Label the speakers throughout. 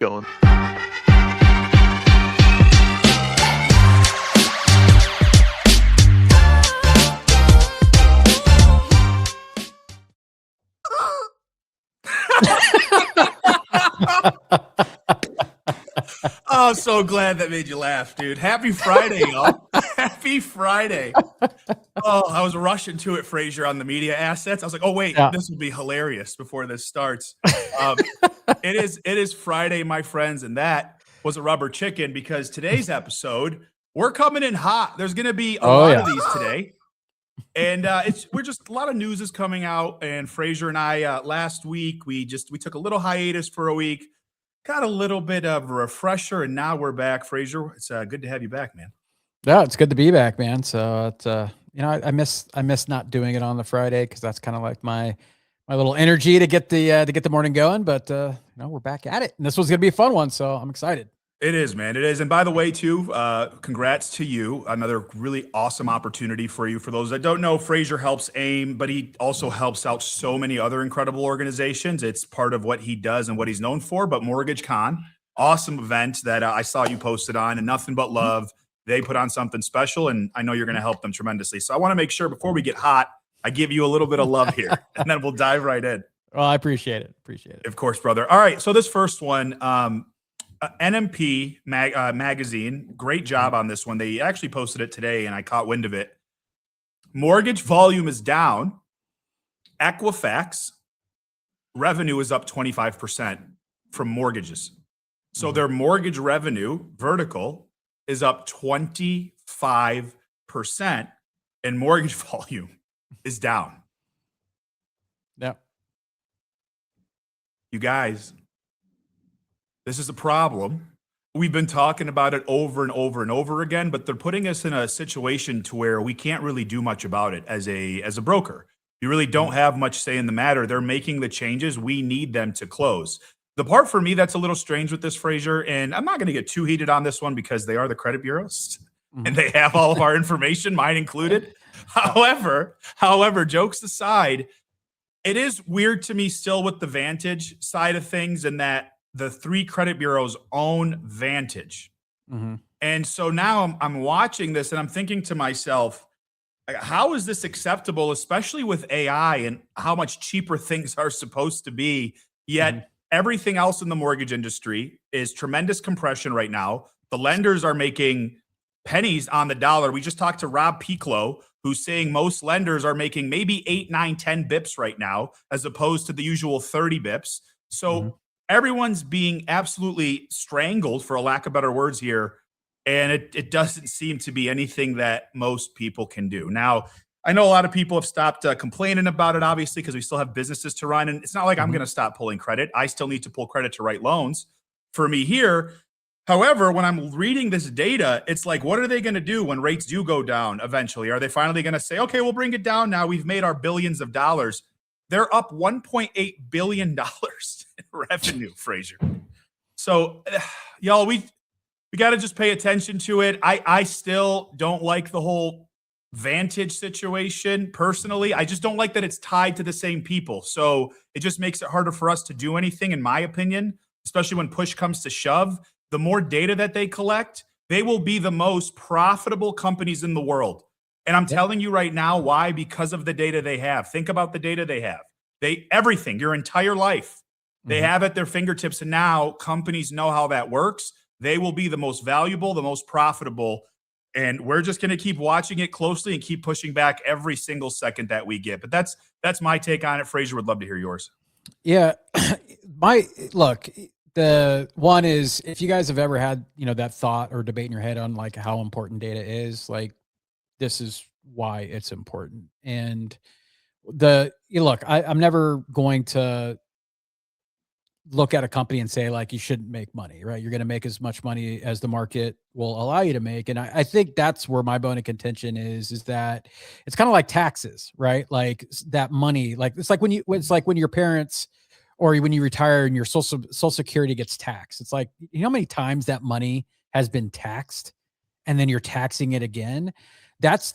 Speaker 1: going.
Speaker 2: Oh, so glad that made you laugh, dude. Happy Friday, y'all. Happy Friday. Oh, I was rushing to it, Frazier, on the media assets. I was like, oh, wait, This will be hilarious before this starts. It is Friday, my friends, and that was a rubber chicken because today's episode, we're coming in hot. There's going to be a lot of these today. And we're just a lot of news is coming out. And Frazier and I last week we took a little hiatus for a week, got a little bit of a refresher, and now we're back. Frazier, it's good to have you back, man.
Speaker 3: Yeah, it's good to be back, man. So it's I miss not doing it on the Friday because that's kind of like my little energy to get the morning going. But we're back at it, and this was gonna be a fun one, so I'm excited.
Speaker 2: It is, man. It is. And by the way, too, congrats to you. Another really awesome opportunity for you. For those that don't know, Frazier helps AIME, but he also helps out so many other incredible organizations. It's part of what he does and what he's known for. But Mortgage Con, awesome event that I saw you posted on, and Nothing But Love. They put on something special, and I know you're going to help them tremendously. So I want to make sure before we get hot, I give you a little bit of love here, and then we'll dive right in.
Speaker 3: Well, I appreciate it.
Speaker 2: Of course, brother. All right. So this first one, NMP magazine, great job on this one. They actually posted it today, and I caught wind of it. Mortgage volume is down. Equifax revenue is up 25% from mortgages. So their mortgage revenue vertical is up 25%, and mortgage volume is down.
Speaker 3: Yeah.
Speaker 2: You guys, this is a problem. We've been talking about it over and over and over again, but they're putting us in a situation to where we can't really do much about it as a broker. You really don't have much say in the matter. They're making the changes. We need them to close. The part for me that's a little strange with this, Frazier, and I'm not going to get too heated on this one because they are the credit bureaus and they have all of our information, mine included. However, jokes aside, it is weird to me still with the Vantage side of things, and that the three credit bureaus own Vantage. And so now I'm watching this and I'm thinking to myself, how is this acceptable, especially with AI and how much cheaper things are supposed to be, yet everything else in the mortgage industry is tremendous compression right now. The lenders are making pennies on the dollar. We just talked to Rob Piclo, who's saying most lenders are making maybe 8, 9, 10 bips right now, as opposed to the usual 30 bips. So everyone's being absolutely strangled, for a lack of better words here. And it doesn't seem to be anything that most people can do. Now, I know a lot of people have stopped complaining about it, obviously, because we still have businesses to run. And it's not like I'm going to stop pulling credit. I still need to pull credit to write loans for me here. However, when I'm reading this data, it's like, what are they going to do when rates do go down eventually? Are they finally going to say, okay, we'll bring it down now. We've made our billions of dollars. They're up $1.8 billion in revenue, Frazier. So, y'all, we got to just pay attention to it. I still don't like the whole Vantage situation personally. I just don't like that it's tied to the same people. So it just makes it harder for us to do anything, in my opinion, especially when push comes to shove. The more data that they collect, they will be the most profitable companies in the world. And I'm telling you right now why, because of the data they have. Think about the data they have. Everything, your entire life, they have at their fingertips. And now companies know how that works. They will be the most valuable, the most profitable. And we're just going to keep watching it closely and keep pushing back every single second that we get. But that's my take on it. Frazier, would love to hear yours.
Speaker 3: Yeah. The one is, if you guys have ever had, that thought or debate in your head on like how important data is, like this is why it's important. And I'm never going to look at a company and say like, you shouldn't make money, right? You're going to make as much money as the market will allow you to make. And I think that's where my bone of contention is that it's kind of like taxes, right? Like that money, like it's like when your parents, or when you retire and your social security gets taxed. It's like, you know how many times that money has been taxed and then you're taxing it again? That's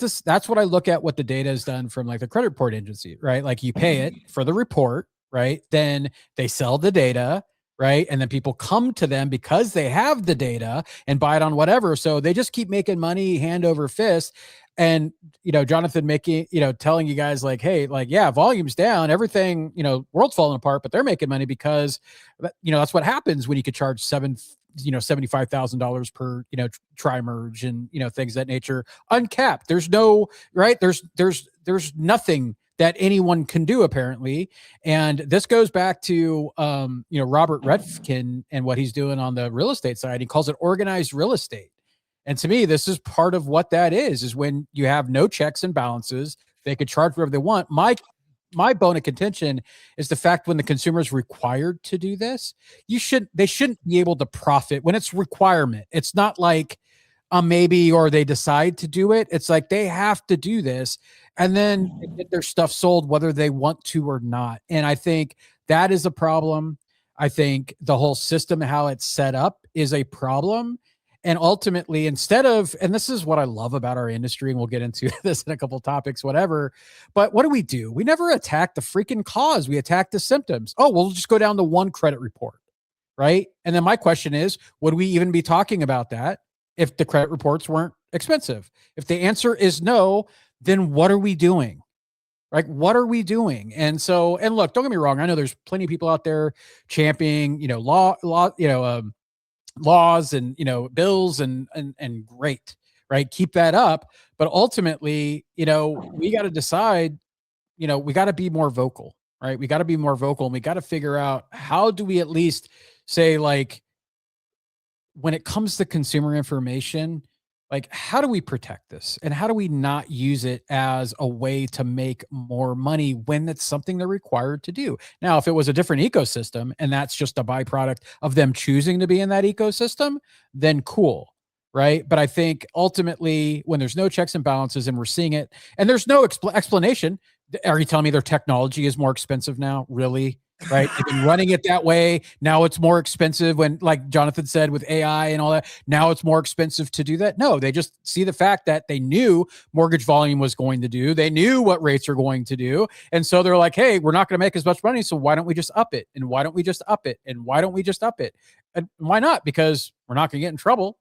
Speaker 3: what I look at, what the data has done from like the credit report agency, right? Like you pay it for the report, right? Then they sell the data. right? And then people come to them because they have the data and buy it on whatever. So they just keep making money hand over fist. And, Jonathon making, telling you guys like, hey, like, yeah, volume's down, everything, world's falling apart, but they're making money because, that's what happens when you could charge $75,000 per, tri-merge and, things of that nature, uncapped. There's no, right. There's nothing that anyone can do apparently. And this goes back to, Robert Redfkin and what he's doing on the real estate side. He calls it organized real estate. And to me, this is part of what that is when you have no checks and balances, they could charge whatever they want. My bone of contention is the fact when the consumer is required to do this, they shouldn't be able to profit when it's requirement. It's not like maybe, or they decide to do it. It's like they have to do this and then get their stuff sold, whether they want to or not. And I think that is a problem. I think the whole system, how it's set up, is a problem. And ultimately, instead of, and this is what I love about our industry, and we'll get into this in a couple of topics, whatever, but what do? We never attack the freaking cause. We attack the symptoms. Oh, we'll just go down to one credit report, right? And then my question is, would we even be talking about that if the credit reports weren't expensive? If the answer is no, then what are we doing? Like, what are we doing? And so, and look, don't get me wrong. I know there's plenty of people out there championing, laws and bills and great, right? Keep that up. But ultimately, we got to decide, we got to be more vocal, right? We got to be more vocal, and we got to figure out how do we at least say, like, when it comes to consumer information, like, how do we protect this and how do we not use it as a way to make more money when it's something they're required to do? Now, if it was a different ecosystem and that's just a byproduct of them choosing to be in that ecosystem, then cool, right? But I think ultimately when there's no checks and balances and we're seeing it and there's no explanation, are you telling me their technology is more expensive now? Really? Right? They've been running it that way. Now it's more expensive when, like Jonathon said, with AI and all that, now it's more expensive to do that. No, they just see the fact that they knew mortgage volume was going to do. They knew what rates are going to do. And so they're like, hey, we're not going to make as much money. So why don't we just up it? And why don't we just up it? And why don't we just up it? And why not? Because we're not going to get in trouble.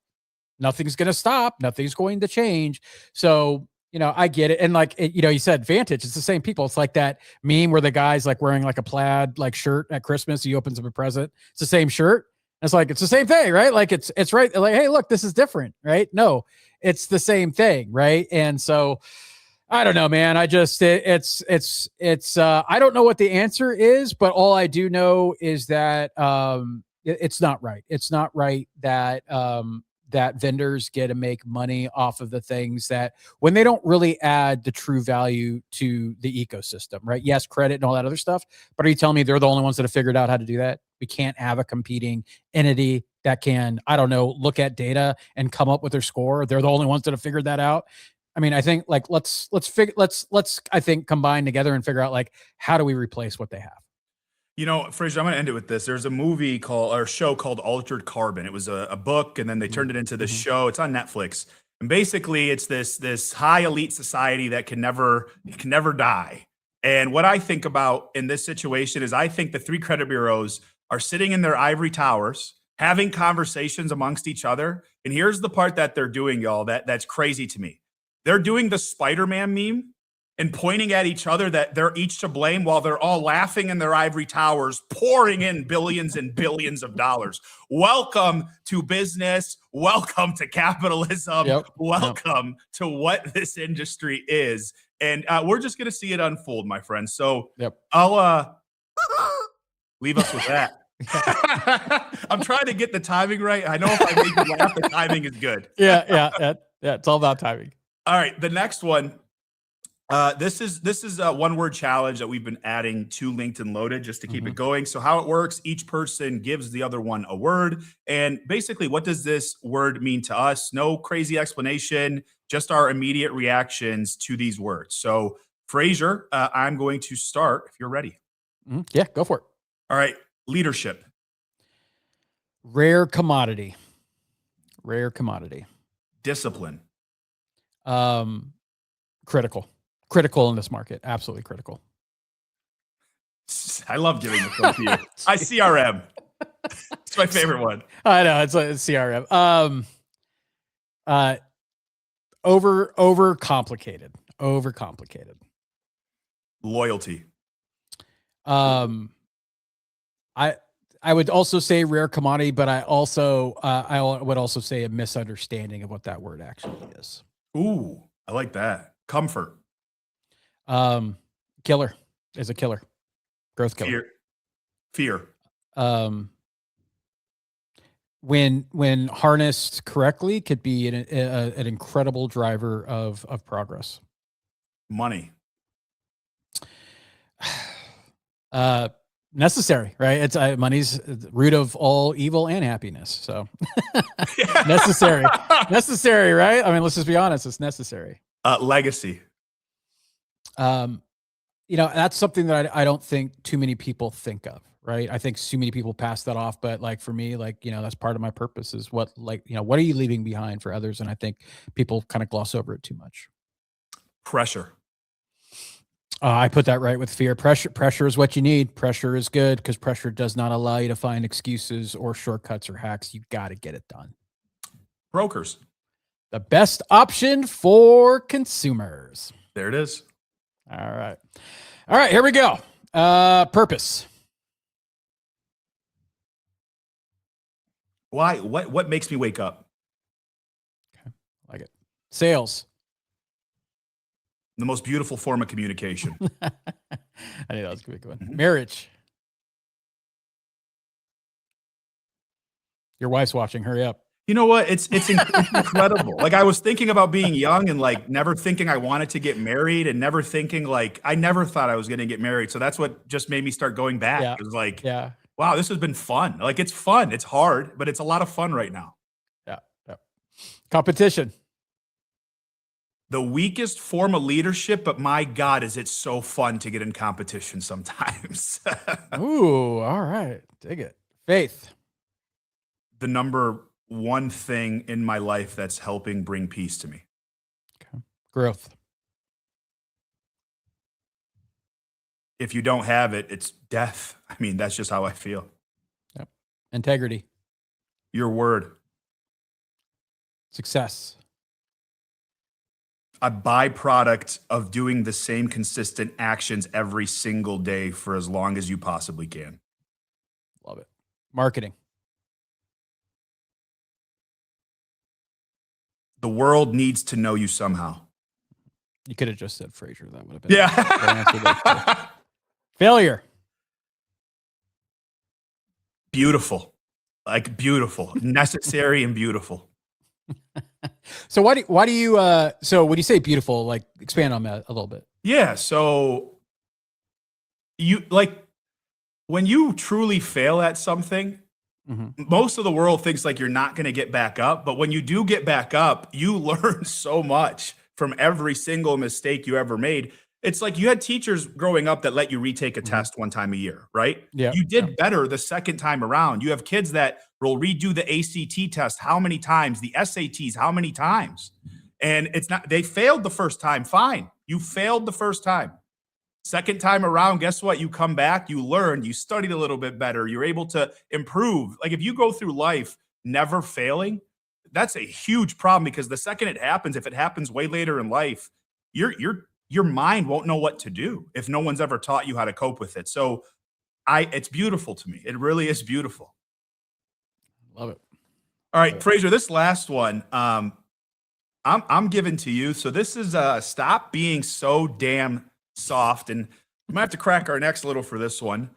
Speaker 3: Nothing's going to stop. Nothing's going to change. So, I get it. And like, you said Vantage, it's the same people. It's like that meme where the guy's like wearing like a plaid like shirt at Christmas. He opens up a present. It's the same shirt. It's like, it's the same thing, right? Like it's right. Like, hey, look, this is different, right? No, it's the same thing. Right. And so I don't know, man. I just, I don't know what the answer is, but all I do know is that, it's not right. It's not right that, that vendors get to make money off of the things that when they don't really add the true value to the ecosystem, right? Yes, credit and all that other stuff. But are you telling me they're the only ones that have figured out how to do that? We can't have a competing entity that can, I don't know, look at data and come up with their score. They're the only ones that have figured that out. I mean, I think like let's I think combine together and figure out like how do we replace what they have.
Speaker 2: Frazier, I'm going to end it with this. There's a movie or show called Altered Carbon. It was a book, and then they turned it into this show. It's on Netflix, and basically, it's this high elite society that can never die. And what I think about in this situation is, I think the three credit bureaus are sitting in their ivory towers, having conversations amongst each other. And here's the part that they're doing, y'all. That's crazy to me. They're doing the Spider-Man meme and pointing at each other that they're each to blame while they're all laughing in their ivory towers, pouring in billions and billions of dollars. Welcome to business. Welcome to capitalism.
Speaker 3: Yep.
Speaker 2: Welcome to what this industry is. And we're just going to see it unfold, my friends. So I'll leave us with that. I'm trying to get the timing right. I know if I make you laugh, the timing is good.
Speaker 3: Yeah. It's all about timing.
Speaker 2: All right. The next one. This is a one-word challenge that we've been adding to LinkedIn Loaded just to keep it going. So how it works, each person gives the other one a word. And basically, what does this word mean to us? No crazy explanation, just our immediate reactions to these words. So Frazier, I'm going to start if you're ready.
Speaker 3: Yeah, go for it.
Speaker 2: All right. Leadership.
Speaker 3: Rare commodity.
Speaker 2: Discipline.
Speaker 3: Critical in this market. Absolutely critical.
Speaker 2: I love giving this one to you. ICRM. It's my favorite one.
Speaker 3: I know it's like CRM. Over complicated.
Speaker 2: Loyalty.
Speaker 3: I would also say rare commodity, but I would also say a misunderstanding of what that word actually is.
Speaker 2: Ooh, I like that. Comfort.
Speaker 3: Killer is a killer. Growth killer.
Speaker 2: Fear.
Speaker 3: When harnessed correctly, could be an incredible driver of progress.
Speaker 2: Money.
Speaker 3: Necessary, right? It's money's the root of all evil and happiness. So necessary, right? I mean, let's just be honest. It's necessary.
Speaker 2: Legacy.
Speaker 3: That's something that I don't think too many people think of, right? I think too many people pass that off, but like for me, that's part of my purpose is what are you leaving behind for others? And I think people kind of gloss over it too much.
Speaker 2: Pressure.
Speaker 3: I put that right with fear. Pressure is what you need. Pressure is good because pressure does not allow you to find excuses or shortcuts or hacks. You got to get it done.
Speaker 2: Brokers.
Speaker 3: The best option for consumers.
Speaker 2: There it is.
Speaker 3: All right. Here we go. Purpose.
Speaker 2: Why? What makes me wake up?
Speaker 3: Okay. Like it. Sales.
Speaker 2: The most beautiful form of communication.
Speaker 3: I knew that was a good one. Mm-hmm. Marriage. Your wife's watching. Hurry up.
Speaker 2: You know what? It's incredible. Like I was thinking about being young and like never thinking I wanted to get married and never thinking like I never thought I was going to get married. So that's what just made me start going back.
Speaker 3: Yeah.
Speaker 2: It was like, wow, this has been fun. Like it's fun. It's hard, but it's a lot of fun right now.
Speaker 3: Yeah. Competition.
Speaker 2: The weakest form of leadership, but my God, is it so fun to get in competition sometimes.
Speaker 3: Ooh, all right. Dig it. Faith.
Speaker 2: The number one thing in my life that's helping bring peace to me.
Speaker 3: Okay. Growth.
Speaker 2: If you don't have it, it's death. I mean, that's just how I feel.
Speaker 3: Yep. Integrity.
Speaker 2: Your word.
Speaker 3: Success.
Speaker 2: A byproduct of doing the same consistent actions every single day for as long as you possibly can.
Speaker 3: Love it. Marketing.
Speaker 2: The world needs to know you somehow.
Speaker 3: You could have just said Frazier. That would have been
Speaker 2: yeah.
Speaker 3: Failure.
Speaker 2: Beautiful. Like beautiful. Necessary and beautiful.
Speaker 3: So why do you so when you say beautiful, like expand on that a little bit?
Speaker 2: Yeah. So you like when you truly fail at something, most of the world thinks like you're not going to get back up. But when you do get back up, you learn so much from every single mistake you ever made. It's like you had teachers growing up that let you retake a test one time a year, right?
Speaker 3: Yeah.
Speaker 2: You did better the second time around. You have kids that will redo the ACT test how many times, the SATs how many times. And it's not, they failed the first time, fine. You failed the first time. Second time around, guess what? You come back, you learned, you studied a little bit better, you're able to improve. Like if you go through life never failing, that's a huge problem because the second it happens, if it happens way later in life, your mind won't know what to do if no one's ever taught you how to cope with it. So it's beautiful to me. It really is beautiful.
Speaker 3: Love it.
Speaker 2: All right, Frazier, this last one, I'm giving to you. So this is stop being so damn soft, and we might have to crack our necks a little for this one.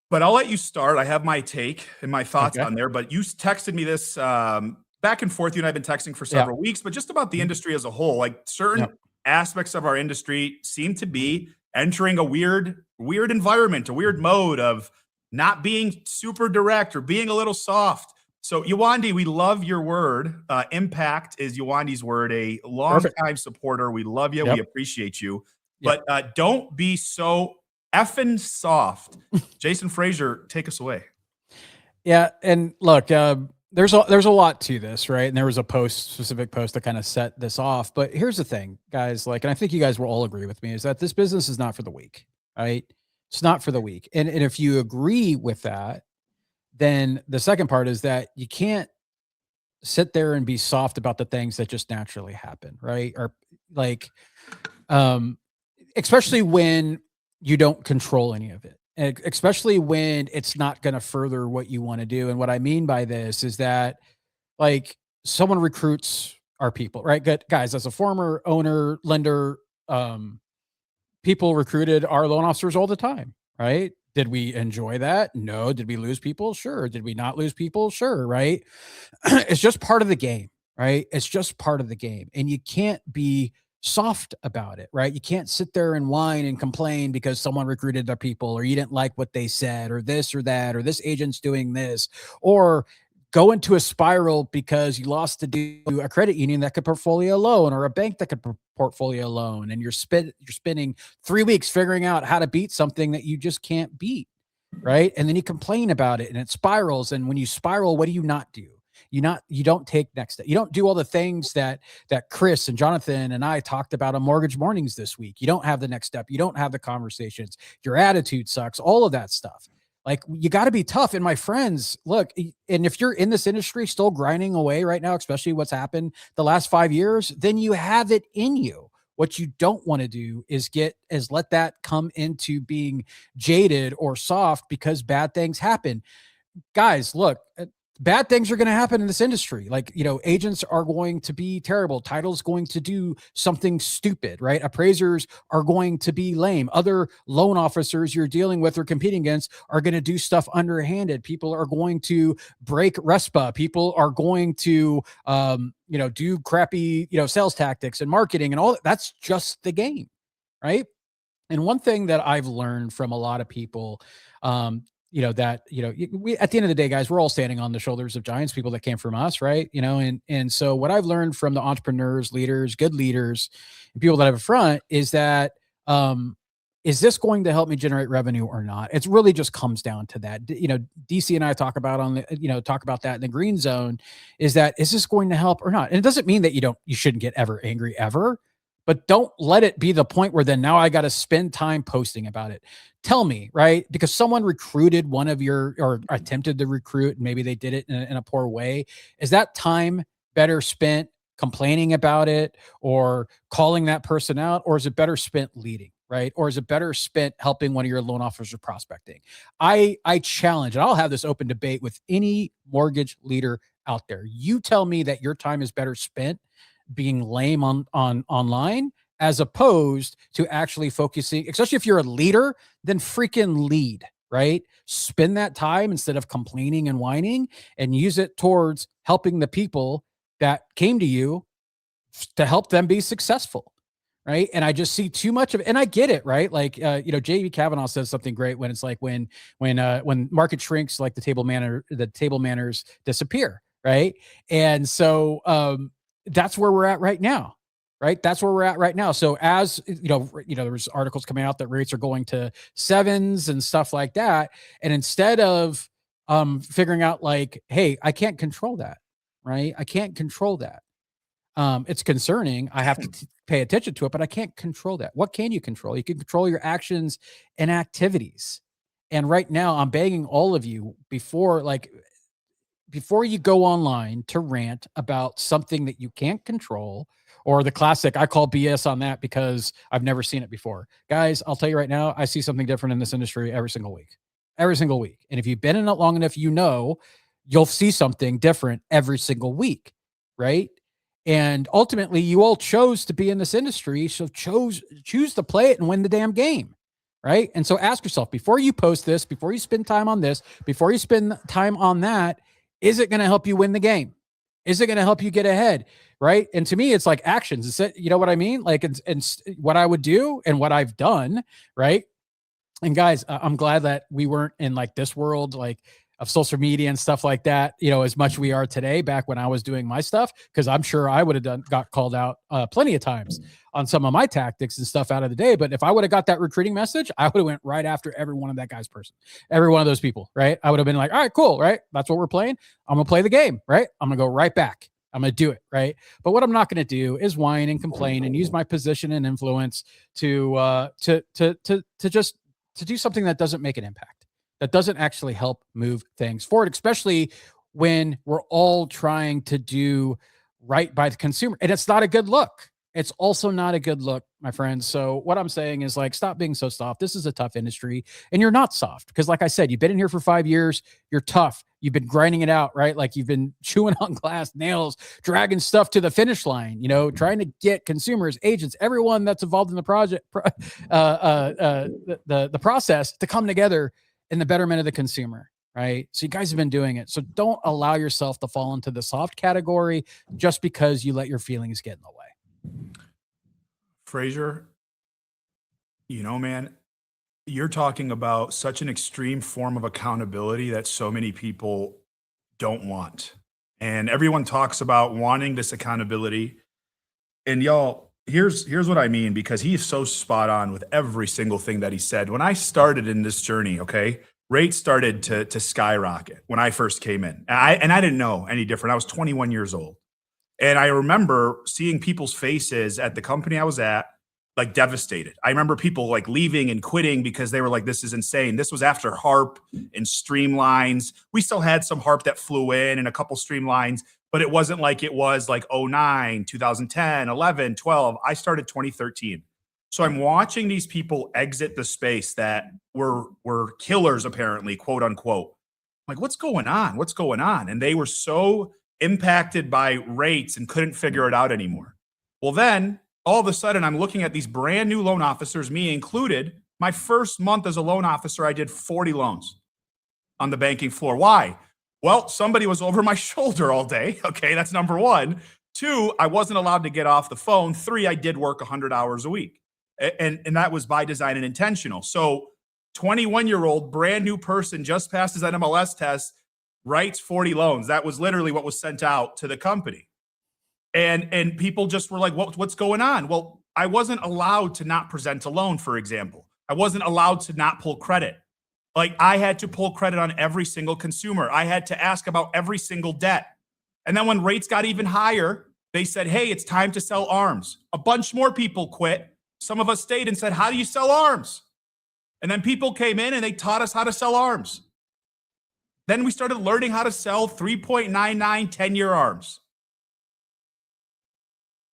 Speaker 2: But I'll let you start. I have my take and my thoughts on there. But you texted me this back and forth. You and I have been texting for several weeks, but just about the industry as a whole, like certain aspects of our industry seem to be entering a weird environment, a weird mode of not being super direct or being a little soft. So Yawandi, we love your word. Impact is Yawandi's word, a long-time supporter. We love you. We appreciate you. But don't be so effing soft. Jason Frazier, take us away.
Speaker 3: Yeah, and look, there's a lot to this, right? And there was a specific post that kind of set this off. But here's the thing, guys, like, and I think you guys will all agree with me, is that this business is not for the weak, right? It's not for the weak. And if you agree with that, then the second part is that you can't sit there and be soft about the things that just naturally happen, right? Or like, um, especially when you don't control any of it, and especially when it's not going to further what you want to do. And what I mean by this is that, like, someone recruits our people, right? Good guys, as a former owner, lender, people recruited our loan officers all the time, right? Did we enjoy that? No. Did we lose people? Sure. Did we not lose people? Sure. Right. It's just part of the game, right? It's just part of the game. And you can't be soft about it, right? You can't sit there and whine and complain because someone recruited their people, or you didn't like what they said, or this or that, or this agent's doing this, or go into a spiral because you lost to a credit union that could portfolio loan, or a bank that could portfolio loan, and you're spending 3 weeks figuring out how to beat something that you just can't beat, right? And then you complain about it and it spirals. And when you spiral, what do you not do? You don't take next step. You don't do all the things that Chris and Jonathan and I talked about on Mortgage Mornings this week. You don't have the next step. You don't have the conversations. Your attitude sucks. All of that stuff. Like, you got to be tough. And my friends, look, and if you're in this industry still grinding away right now, especially what's happened the last 5 years, then you have it in you. What you don't want to do is let that come into being jaded or soft because bad things happen. Guys, look, bad things are going to happen in this industry. Like, agents are going to be terrible. Title's going to do something stupid, right? Appraisers are going to be lame. Other loan officers you're dealing with or competing against are going to do stuff underhanded. People are going to break RESPA. People are going to, do crappy, sales tactics and marketing and all that. That's just the game, right? And one thing that I've learned from a lot of people, we at the end of the day, guys, we're all standing on the shoulders of giants, people that came from us, right? And so what I've learned from the entrepreneurs, leaders, good leaders, and people that have a front is that, is this going to help me generate revenue or not? It really just comes down to that. DC and I talk about that in the green zone, is this going to help or not? And it doesn't mean that you shouldn't get ever angry ever, but don't let it be the point where then now I got to spend time posting about it. Tell me, right? Because someone recruited one of or attempted to recruit, and maybe they did it in a poor way. Is that time better spent complaining about it or calling that person out? Or is it better spent leading, right? Or is it better spent helping one of your loan officers prospecting? I challenge, and I'll have this open debate with any mortgage leader out there. You tell me that your time is better spent being lame on online, as opposed to actually focusing, especially if you're a leader, then freaking lead, right? Spend that time instead of complaining and whining, and use it towards helping the people that came to you to help them be successful. Right. And I just see too much of it. And I get it. Right. Like, JV Kavanaugh says something great when it's like, when market shrinks, like the table manners disappear. Right. And so, that's where we're at right now. Right. That's where we're at right now. So as there's articles coming out that rates are going to 7s and stuff like that. And instead of figuring out like, hey, I can't control that. Right. I can't control that. It's concerning. I have to pay attention to it, but I can't control that. What can you control? You can control your actions and activities. And right now I'm begging all of you, before you go online to rant about something that you can't control, or the classic, I call BS on that because I've never seen it before. Guys, I'll tell you right now, I see something different in this industry every single week. And if you've been in it long enough, you'll see something different every single week. Right. And ultimately you all chose to be in this industry. So choose to play it and win the damn game. Right. And so ask yourself, before you post this, before you spend time on this, before you spend time on that, is it going to help you win the game? Is it going to help you get ahead? Right. And to me, it's like actions. You know what I mean? Like, and what I would do and what I've done. Right. And guys, I'm glad that we weren't in like this world, like of social media and stuff like that, as much we are today, back when I was doing my stuff, because I'm sure I would have got called out plenty of times on some of my tactics and stuff out of the day. But if I would have got that recruiting message, I would have went right after every one of that guy's person, every one of those people, right? I would have been like, all right, cool, right? That's what we're playing. I'm going to play the game, right? I'm going to go right back. I'm going to do it, right? But what I'm not going to do is whine and complain and use my position and influence to do something that doesn't make an impact, That doesn't actually help move things forward, especially when we're all trying to do right by the consumer. And it's not a good look. It's also not a good look, my friends. So what I'm saying is, like, stop being so soft. This is a tough industry, and you're not soft because, like I said, you've been in here for 5 years. You're tough. You've been grinding it out, right? Like, you've been chewing on glass nails, dragging stuff to the finish line, you know, trying to get consumers, agents, everyone that's involved in the project, the process to come together in the betterment of the consumer. Right. So you guys have been doing it. So don't allow yourself to fall into the soft category just because you let your feelings get in the way.
Speaker 2: Frazier, you know, man, you're talking about such an extreme form of accountability that so many people don't want. And everyone talks about wanting this accountability. And y'all, here's what I mean, because he's so spot on with every single thing that he said. When I started in this journey, okay, rates started to skyrocket when I first came in. And I didn't know any different. I was 21 years old. And I remember seeing people's faces at the company I was at, like, devastated. I remember people like leaving and quitting because they were like, this is insane. This was after HARP and Streamlines. We still had some HARP that flew in and a couple Streamlines, but it wasn't like it was like 09, 2010, 11, 12. I started 2013. So I'm watching these people exit the space that were killers, apparently, quote unquote. I'm like, what's going on? What's going on? And they were so impacted by rates and couldn't figure it out anymore. Well, then all of a sudden I'm looking at these brand new loan officers, me included. My first month as a loan officer, I did 40 loans on the banking floor. Why? Well, somebody was over my shoulder all day. Okay, that's number one. 2, I wasn't allowed to get off the phone. 3, I did work 100 hours a week. And that was by design and intentional. So 21-year-old brand new person just passed his NMLS test, writes 40 loans. That was literally what was sent out to the company. And people just were like, what's going on? Well, I wasn't allowed to not present a loan, for example. I wasn't allowed to not pull credit. Like, I had to pull credit on every single consumer. I had to ask about every single debt. And then when rates got even higher, they said, hey, it's time to sell ARMs. A bunch more people quit. Some of us stayed and said, how do you sell ARMs? And then people came in and they taught us how to sell ARMs. Then we started learning how to sell 3.99 10-year ARMs.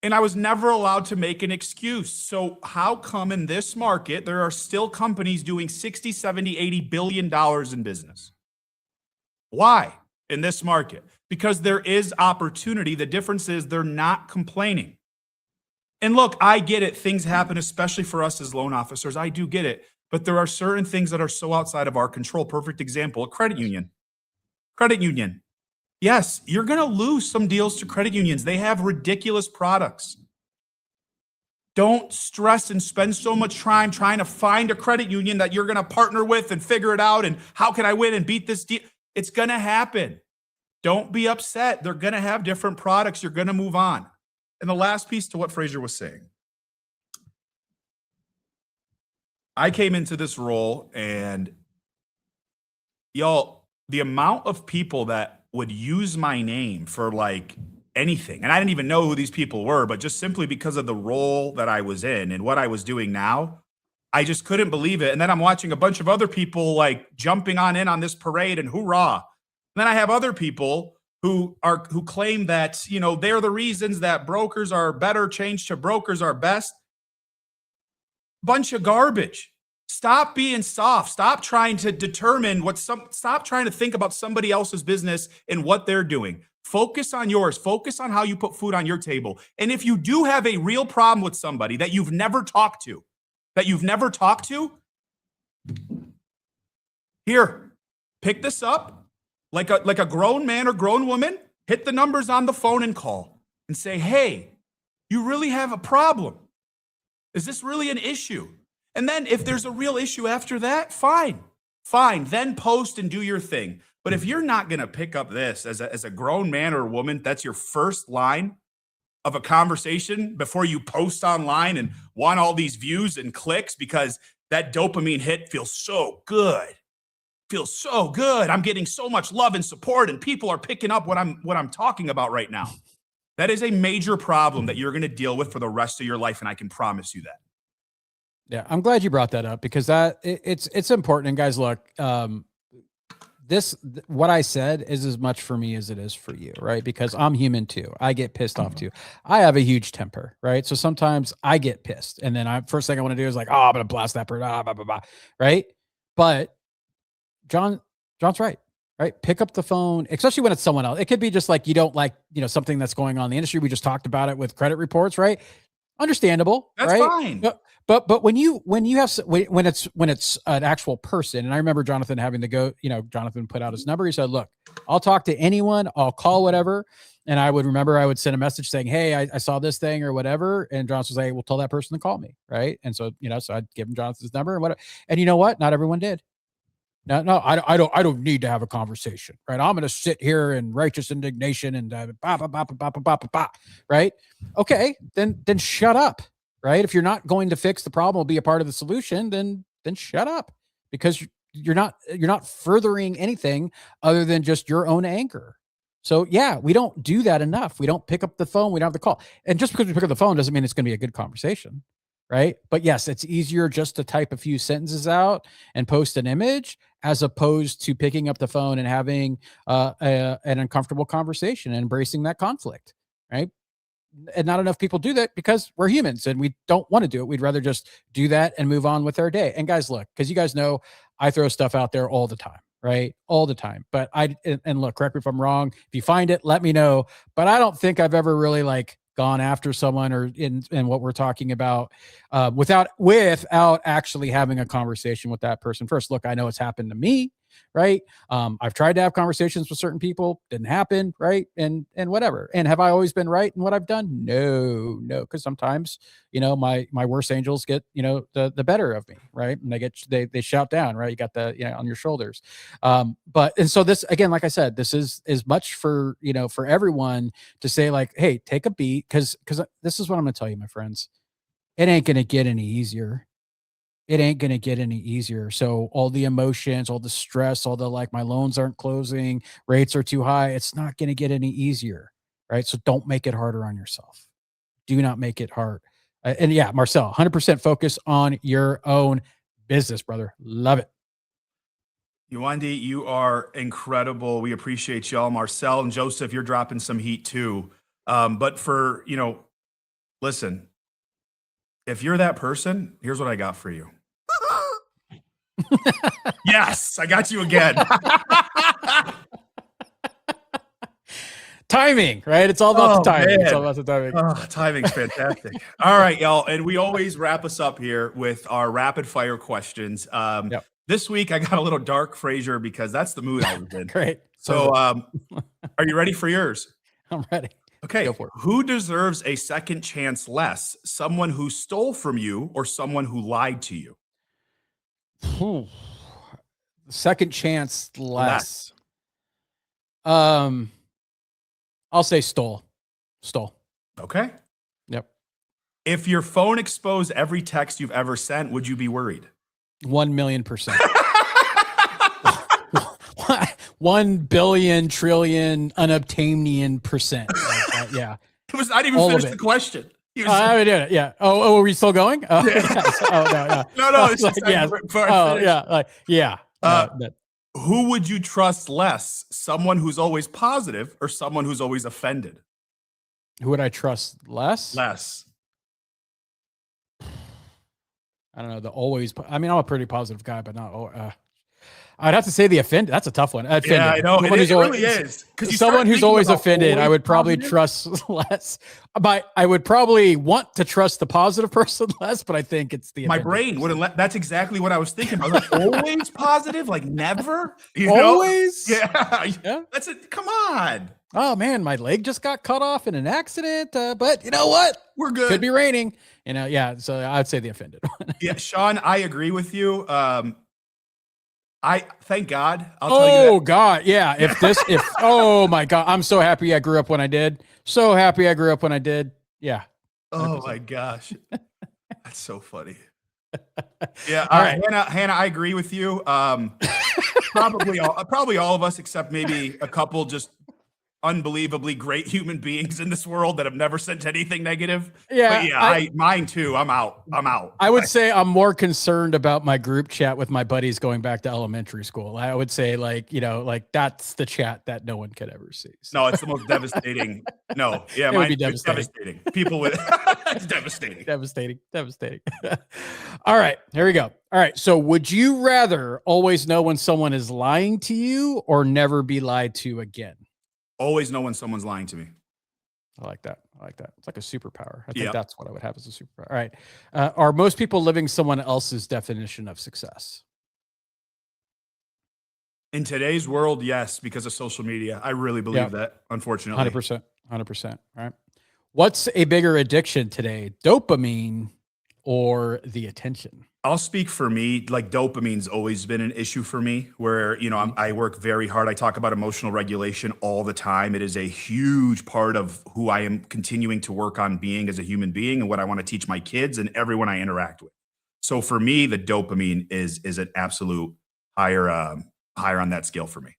Speaker 2: And I was never allowed to make an excuse. So how come in this market, there are still companies doing 60, 70, 80 billion dollars in business? Why in this market? Because there is opportunity. The difference is they're not complaining. And look, I get it. Things happen, especially for us as loan officers. I do get it. But there are certain things that are so outside of our control. Perfect example, a credit union. Credit union. Yes, you're going to lose some deals to credit unions. They have ridiculous products. Don't stress and spend so much time trying to find a credit union that you're going to partner with and figure it out. And how can I win and beat this deal? It's going to happen. Don't be upset. They're going to have different products. You're going to move on. And the last piece to what Frazier was saying. I came into this role, and y'all, the amount of people that would use my name for like anything, and I didn't even know who these people were, but just simply because of the role that I was in and what I was doing now, I just couldn't believe it. And then I'm watching a bunch of other people like jumping in on this parade and hoorah. And then I have other people who claim that, you know, they're the reasons that brokers are better, change to brokers are best. Bunch of garbage. Stop being soft. Stop trying to determine stop trying to think about somebody else's business and what they're doing. Focus on yours. Focus on how you put food on your table. And if you do have a real problem with somebody that you've never talked to, here, pick this up like a grown man or grown woman, hit the numbers on the phone and call and say, hey, you really have a problem. Is this really an issue? And then if there's a real issue after that, fine. Then post and do your thing. But if you're not going to pick up this as a grown man or woman, that's your first line of a conversation before you post online and want all these views and clicks because that dopamine hit feels so good. I'm getting so much love and support, and people are picking up what I'm talking about right now. That is a major problem that you're going to deal with for the rest of your life, and I can promise you that.
Speaker 3: Yeah, I'm glad you brought that up because it's important. And guys, look, what I said is as much for me as it is for you, right? Because I'm human too. I get pissed off too. I have a huge temper, right? So sometimes I get pissed, and then first thing I want to do is like, oh, I'm gonna blast that person, blah, blah, blah, right? But John's right. Right. Pick up the phone, especially when it's someone else. It could be just like you don't like, something that's going on in the industry. We just talked about it with credit reports, right? Understandable.
Speaker 2: That's
Speaker 3: right?
Speaker 2: fine.
Speaker 3: But when you have when it's an actual person, and I remember Jonathon having to go, Jonathon put out his number. He said, "Look, I'll talk to anyone, I'll call whatever." And I would send a message saying, "Hey, I saw this thing or whatever." And Jonathon was like, "Well, tell that person to call me." Right. And so, so I'd give him Jonathon's number and whatever. And you know what? Not everyone did. No, I don't need to have a conversation, right? I'm going to sit here in righteous indignation and right? Okay, then shut up, right? If you're not going to fix the problem, be a part of the solution, then shut up, because you're not furthering anything other than just your own anger. So yeah, we don't do that enough. We don't pick up the phone. We don't have to call. And just because we pick up the phone doesn't mean it's going to be a good conversation, right? But yes, it's easier just to type a few sentences out and post an image as opposed to picking up the phone and having an uncomfortable conversation and embracing that conflict, right? And not enough people do that because we're humans and we don't want to do it. We'd rather just do that and move on with our day. And guys, look, because you guys know I throw stuff out there all the time, right? All the time. But and look, correct me if I'm wrong. If you find it, let me know. But I don't think I've ever really gone after someone or in what we're talking about without actually having a conversation with that person first. Look, I know it's happened to me, right? I've tried to have conversations with certain people, didn't happen, right? And whatever. And have I always been right in what I've done? No, because sometimes, my worst angels get, the better of me, right? And they shout down, right? You got the, on your shoulders. And so this, again, like I said, this is much for, for everyone to say like, hey, take a beat. Cause this is what I'm going to tell you, my friends, it ain't going to get any easier. It ain't going to get any easier. So all the emotions, all the stress, all the my loans aren't closing, rates are too high. It's not going to get any easier. Right. So don't make it harder on yourself. Do not make it hard. And yeah, Marcel, 100% focus on your own business, brother. Love it.
Speaker 2: Yuandi, you are incredible. We appreciate y'all. Marcel and Joseph, you're dropping some heat too. But for, listen, if you're that person, here's what I got for you. Yes, I got you again.
Speaker 3: Timing, right? It's all about the timing. Man. It's all about the timing.
Speaker 2: Timing's fantastic. All right, y'all. And we always wrap us up here with our rapid fire questions. Yep. This week, I got a little dark, Frazier, because that's the mood I was in.
Speaker 3: Great.
Speaker 2: So are you ready for yours?
Speaker 3: I'm ready.
Speaker 2: Okay. Who deserves a second chance less? Someone who stole from you or someone who lied to you?
Speaker 3: Second chance less. I'll say stole.
Speaker 2: Okay.
Speaker 3: Yep.
Speaker 2: If your phone exposed every text you've ever sent, would you be worried?
Speaker 3: 1,000,000%. 1 billion trillion unobtainian percent. Yeah.
Speaker 2: It was not even finished the question.
Speaker 3: I did it. Yeah. Oh, are we still going? Oh,
Speaker 2: yeah.
Speaker 3: Yes. Oh no.
Speaker 2: No. It's just
Speaker 3: yes. Yeah.
Speaker 2: Who would you trust less? Someone who's always positive or someone who's always offended?
Speaker 3: Who would I trust less?
Speaker 2: Less.
Speaker 3: I don't know. I'm a pretty positive guy, but not. I'd have to say the offended. That's a tough one. Offended.
Speaker 2: Yeah, I know. It really is.
Speaker 3: Someone who's always offended, I would probably trust less. But I would probably want to trust the positive person less, but I think it's the
Speaker 2: my brain wouldn't let. That's exactly what I was thinking. I was like, always positive, like never.
Speaker 3: Always?
Speaker 2: Yeah. That's it. Come on.
Speaker 3: Oh man, my leg just got cut off in an accident. But you know what?
Speaker 2: We're good.
Speaker 3: Could be raining. Yeah. So I'd say the offended one.
Speaker 2: Yeah, Sean, I agree with you. I thank God. I'll tell you. Oh
Speaker 3: God, yeah. If oh my God, I'm so happy I grew up when I did. So happy I grew up when I did. Yeah.
Speaker 2: 100%. Oh my gosh, that's so funny. Yeah. All right, Hannah, I agree with you. Probably all of us, except maybe a couple, just unbelievably great human beings in this world that have never sent anything negative.
Speaker 3: Yeah,
Speaker 2: But yeah, mine too. I'm out.
Speaker 3: I would say I'm more concerned about my group chat with my buddies going back to elementary school. I would say like, like that's the chat that no one could ever see. So.
Speaker 2: No, it's the most devastating. No, yeah,
Speaker 3: It would be
Speaker 2: it's devastating. People with it's devastating.
Speaker 3: Devastating. All right, here we go. All right. So would you rather always know when someone is lying to you or never be lied to again?
Speaker 2: Always know when someone's lying to me.
Speaker 3: I like that. It's like a superpower. I think that's what I would have as a superpower. All right. Are most people living someone else's definition of success?
Speaker 2: In today's world, yes, because of social media. I really believe that, unfortunately.
Speaker 3: 100%. 100%. All right. What's a bigger addiction today, dopamine or the attention?
Speaker 2: I'll speak for me. Like dopamine's always been an issue for me where, I work very hard. I talk about emotional regulation all the time. It is a huge part of who I am continuing to work on being as a human being and what I want to teach my kids and everyone I interact with. So for me, the dopamine is an absolute higher on that scale for me.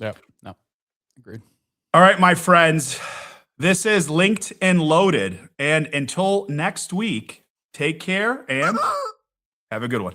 Speaker 3: Yep. No, agreed.
Speaker 2: All right, my friends, this is Linked and Loaded. And until next week, take care and have a good one.